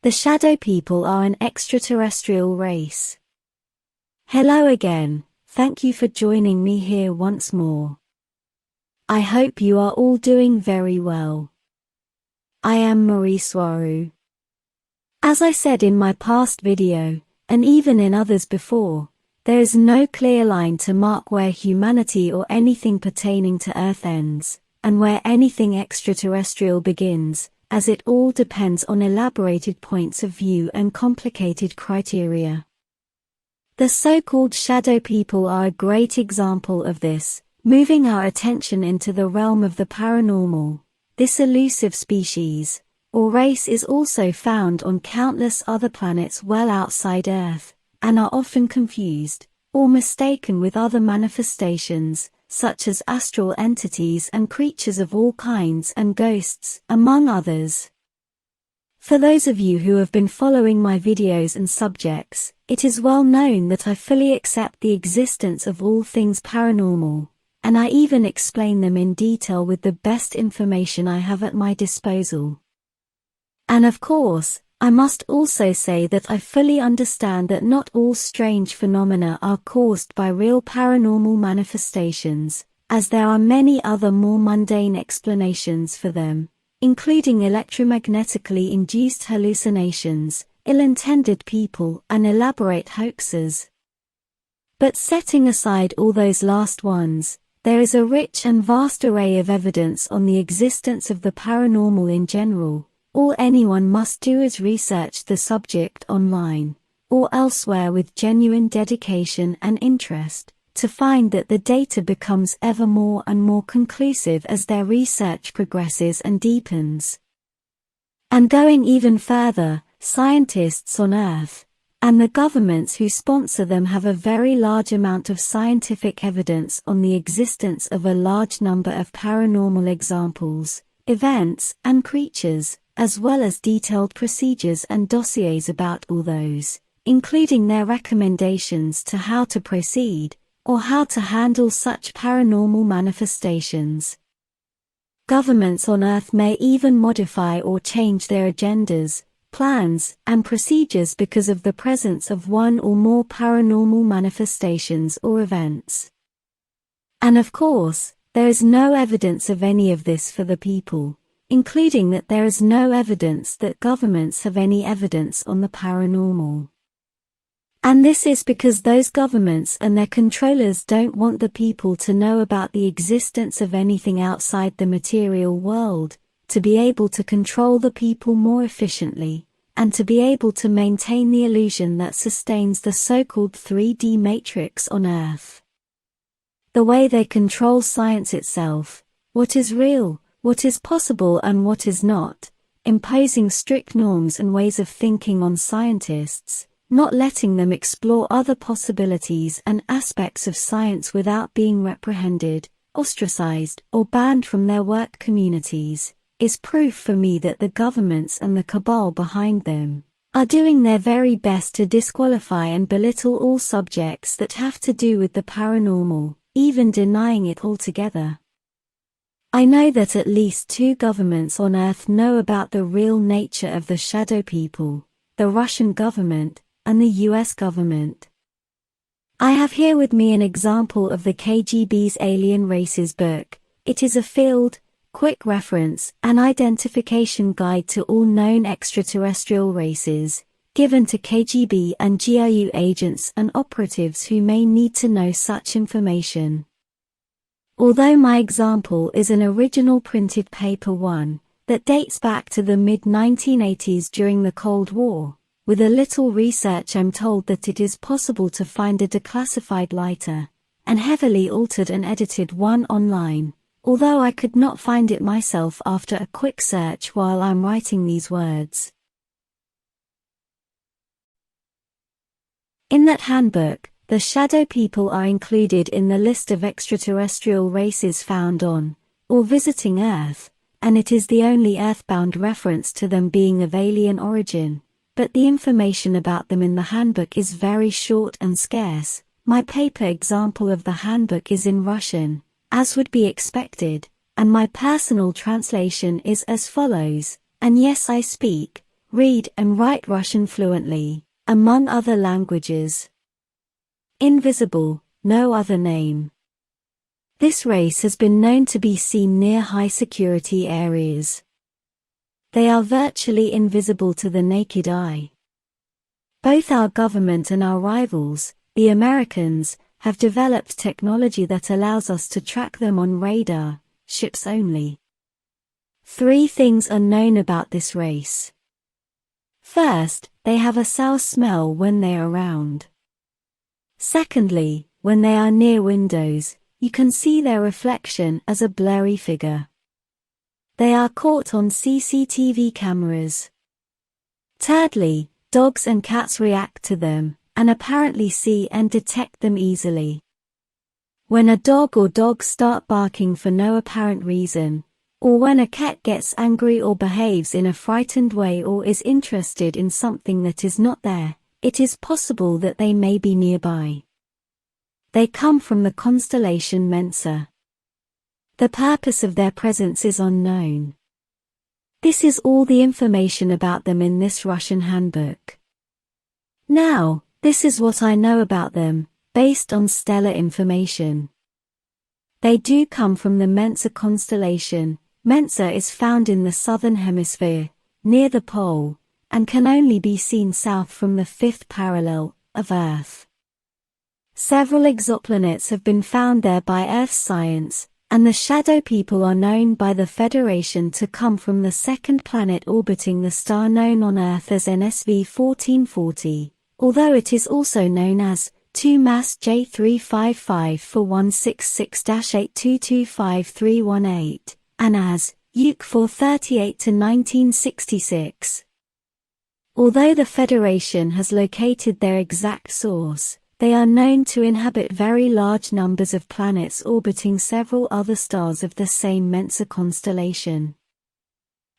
The shadow people are an extraterrestrial race. Hello again, thank you for joining me here once more. I hope you are all doing very well. I am Marie Soaru. As I said in my past video, and even in others before, there is no clear line to mark where humanity or anything pertaining to Earth ends, and where anything extraterrestrial begins, as it all depends on elaborated points of view and complicated criteria. The so-called shadow people are a great example of this, moving our attention into the realm of the paranormal. This elusive species, or race, is also found on countless other planets well outside Earth, and are often confused, or mistaken with other manifestations, such as astral entities and creatures of all kinds and ghosts, among others. For those of you who have been following my videos and subjects, it is well known that I fully accept the existence of all things paranormal, and I even explain them in detail with the best information I have at my disposal. And of course, I must also say that I fully understand that not all strange phenomena are caused by real paranormal manifestations, as there are many other more mundane explanations for them, including electromagnetically induced hallucinations, ill-intended people, and elaborate hoaxes. But setting aside all those last ones, there is a rich and vast array of evidence on the existence of the paranormal in general. All anyone must do is research the subject online, or elsewhere with genuine dedication and interest, to find that the data becomes ever more and more conclusive as their research progresses and deepens. And going even further, scientists on Earth, and the governments who sponsor them have a very large amount of scientific evidence on the existence of a large number of paranormal examples, events, and creatures, as well as detailed procedures and dossiers about all those, including their recommendations to how to proceed, or how to handle such paranormal manifestations. Governments on Earth may even modify or change their agendas, plans, and procedures because of the presence of one or more paranormal manifestations or events. And of course, there is no evidence of any of this for the people, including that there is no evidence that governments have any evidence on the paranormal. And this is because those governments and their controllers don't want the people to know about the existence of anything outside the material world, to be able to control the people more efficiently, and to be able to maintain the illusion that sustains the so-called 3D matrix on Earth. The way they control science itself, what is real, what is possible and what is not, imposing strict norms and ways of thinking on scientists, not letting them explore other possibilities and aspects of science without being reprehended, ostracized, or banned from their work communities, is proof for me that the governments and the cabal behind them are doing their very best to disqualify and belittle all subjects that have to do with the paranormal, even denying it altogether. I know that at least 2 governments on Earth know about the real nature of the shadow people, the Russian government, and the US government. I have here with me an example of the KGB's Alien Races book. It is a field, quick reference, and identification guide to all known extraterrestrial races, given to KGB and GRU agents and operatives who may need to know such information. Although my example is an original printed paper one, that dates back to the mid-1980s during the Cold War, with a little research I'm told that it is possible to find a declassified lighter, and heavily altered and edited one online, although I could not find it myself after a quick search while I'm writing these words. In that handbook, the shadow people are included in the list of extraterrestrial races found on, or visiting Earth, and it is the only earthbound reference to them being of alien origin, but the information about them in the handbook is very short and scarce. My paper example of the handbook is in Russian, as would be expected, and my personal translation is as follows, and yes, I speak read and write Russian fluently, among other languages. Invisible, no other name. This race has been known to be seen near high-security areas. They are virtually invisible to the naked eye. Both our government and our rivals, the Americans, have developed technology that allows us to track them on radar, ships only. 3 things are known about this race. First, they have a sour smell when they are around. Secondly, when they are near windows, you can see their reflection as a blurry figure. They are caught on CCTV cameras. Thirdly, dogs and cats react to them, and apparently see and detect them easily. When a dog or dogs start barking for no apparent reason, or when a cat gets angry or behaves in a frightened way or is interested in something that is not there, it is possible that they may be nearby. They come from the constellation Mensa. The purpose of their presence is unknown. This is all the information about them in this Russian handbook. Now, this is what I know about them, based on stellar information. They do come from the Mensa constellation. Mensa is found in the southern hemisphere, near the pole, and can only be seen south from the 5th parallel of Earth. Several exoplanets have been found there by Earth science, and the shadow people are known by the Federation to come from the second planet orbiting the star known on Earth as NSV 1440, although it is also known as 2 Mass J355 for 166-8225318, and as Uke 438 to 1966. Although the Federation has located their exact source, they are known to inhabit very large numbers of planets orbiting several other stars of the same Mensa constellation.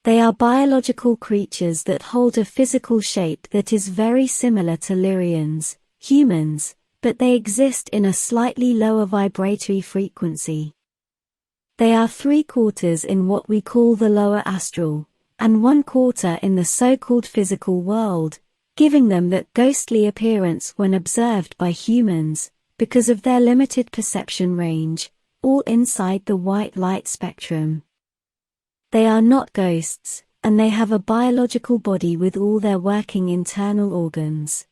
They are biological creatures that hold a physical shape that is very similar to Lyrians, humans, but they exist in a slightly lower vibratory frequency. They are 3/4 in what we call the lower astral, and 1/4 in the so-called physical world, giving them that ghostly appearance when observed by humans, because of their limited perception range, all inside the white light spectrum. They are not ghosts, and they have a biological body with all their working internal organs.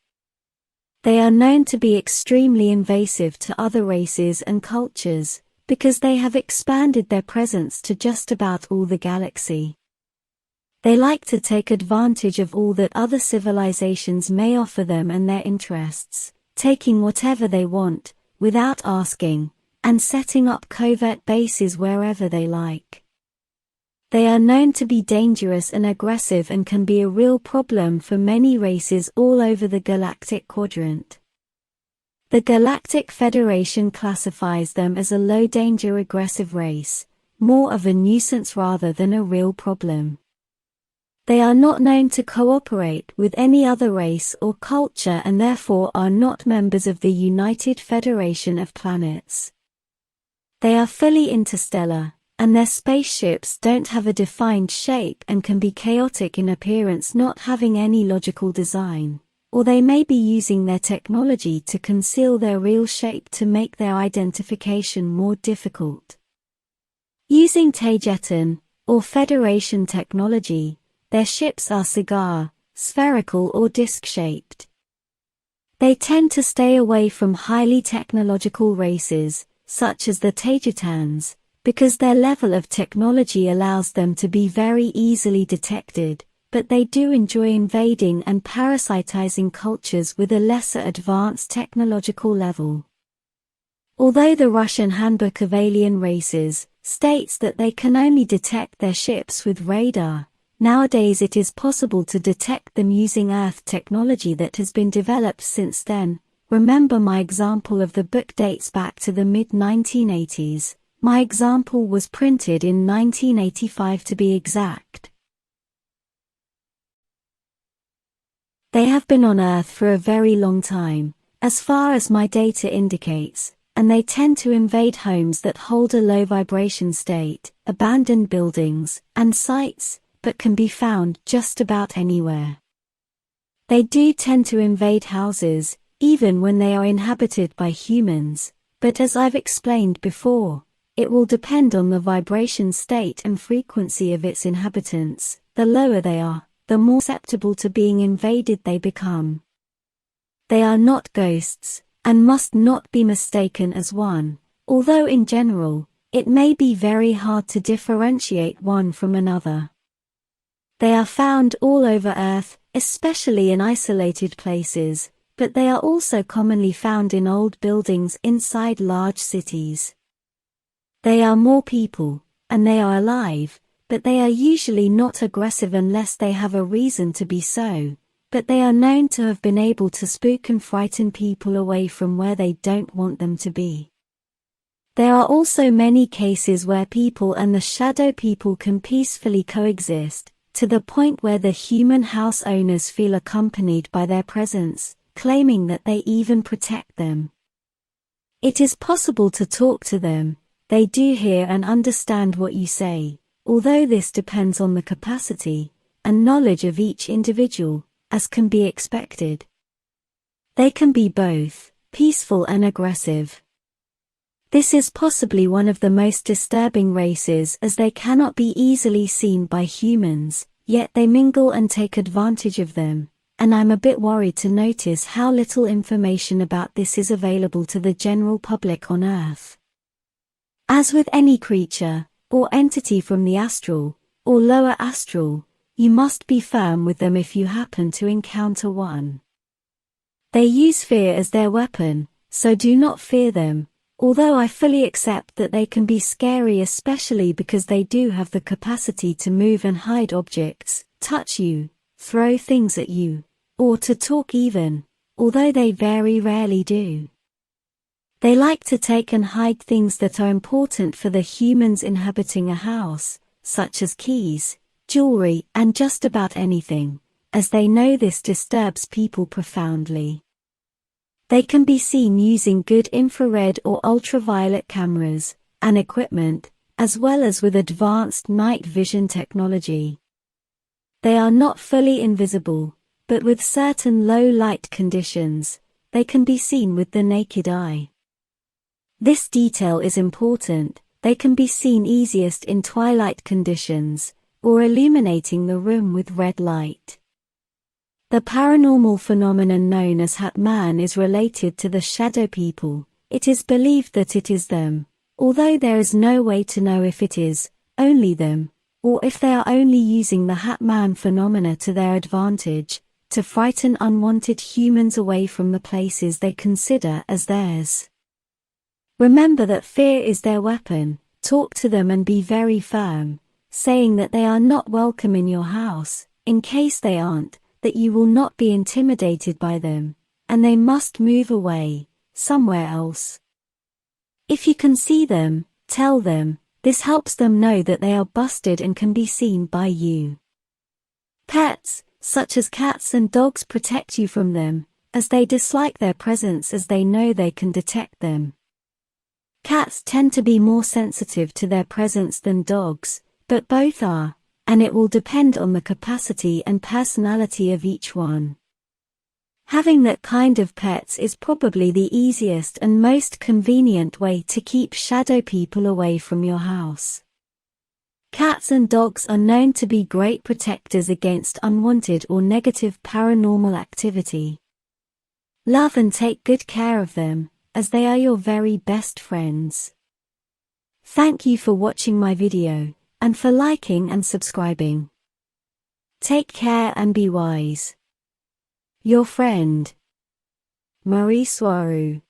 They are known to be extremely invasive to other races and cultures, because they have expanded their presence to just about all the galaxy. They like to take advantage of all that other civilizations may offer them and their interests, taking whatever they want, without asking, and setting up covert bases wherever they like. They are known to be dangerous and aggressive and can be a real problem for many races all over the galactic quadrant. The Galactic Federation classifies them as a low-danger aggressive race, more of a nuisance rather than a real problem. They are not known to cooperate with any other race or culture and therefore are not members of the United Federation of Planets. They are fully interstellar, and their spaceships don't have a defined shape and can be chaotic in appearance, not having any logical design, or they may be using their technology to conceal their real shape to make their identification more difficult. Using Tagetan, or Federation technology, their ships are cigar, spherical or disc-shaped. They tend to stay away from highly technological races, such as the Tagetans, because their level of technology allows them to be very easily detected, but they do enjoy invading and parasitizing cultures with a lesser advanced technological level. Although the Russian Handbook of Alien Races states that they can only detect their ships with radar, nowadays it is possible to detect them using Earth technology that has been developed since then. Remember, my example of the book dates back to the mid-1980s. My example was printed in 1985 to be exact. They have been on Earth for a very long time, as far as my data indicates, and they tend to invade homes that hold a low vibration state, abandoned buildings, and sites, but can be found just about anywhere. They do tend to invade houses, even when they are inhabited by humans, but as I've explained before, it will depend on the vibration state and frequency of its inhabitants. The lower they are, the more susceptible to being invaded they become. They are not ghosts, and must not be mistaken as one, although in general, it may be very hard to differentiate one from another. They are found all over Earth, especially in isolated places, but they are also commonly found in old buildings inside large cities. They are more people, and they are alive, but they are usually not aggressive unless they have a reason to be so, but they are known to have been able to spook and frighten people away from where they don't want them to be. There are also many cases where people and the shadow people can peacefully coexist, to the point where the human house owners feel accompanied by their presence, claiming that they even protect them. It is possible to talk to them. They do hear and understand what you say, although this depends on the capacity and knowledge of each individual, as can be expected. They can be both peaceful and aggressive. This is possibly one of the most disturbing races, as they cannot be easily seen by humans, yet they mingle and take advantage of them, and I'm a bit worried to notice how little information about this is available to the general public on Earth. As with any creature, or entity from the astral, or lower astral, you must be firm with them if you happen to encounter one. They use fear as their weapon, so do not fear them, although I fully accept that they can be scary, especially because they do have the capacity to move and hide objects, touch you, throw things at you, or to talk even, although they very rarely do. They like to take and hide things that are important for the humans inhabiting a house, such as keys, jewelry, and just about anything, as they know this disturbs people profoundly. They can be seen using good infrared or ultraviolet cameras and equipment, as well as with advanced night vision technology. They are not fully invisible, but with certain low light conditions, they can be seen with the naked eye. This detail is important. They can be seen easiest in twilight conditions, or illuminating the room with red light. The paranormal phenomenon known as Hat Man is related to the shadow people. It is believed that it is them, although there is no way to know if it is only them, or if they are only using the Hat Man phenomena to their advantage, to frighten unwanted humans away from the places they consider as theirs. Remember that fear is their weapon. Talk to them and be very firm, saying that they are not welcome in your house, in case they aren't, that you will not be intimidated by them, and they must move away, somewhere else. If you can see them, tell them. This helps them know that they are busted and can be seen by you. Pets, such as cats and dogs, protect you from them, as they dislike their presence as they know they can detect them. Cats tend to be more sensitive to their presence than dogs, but both are, and it will depend on the capacity and personality of each one. Having that kind of pets is probably the easiest and most convenient way to keep shadow people away from your house. Cats and dogs are known to be great protectors against unwanted or negative paranormal activity. Love and take good care of them, as they are your very best friends. Thank you for watching my video, and for liking and subscribing. Take care and be wise. Your friend, Marie Soirou.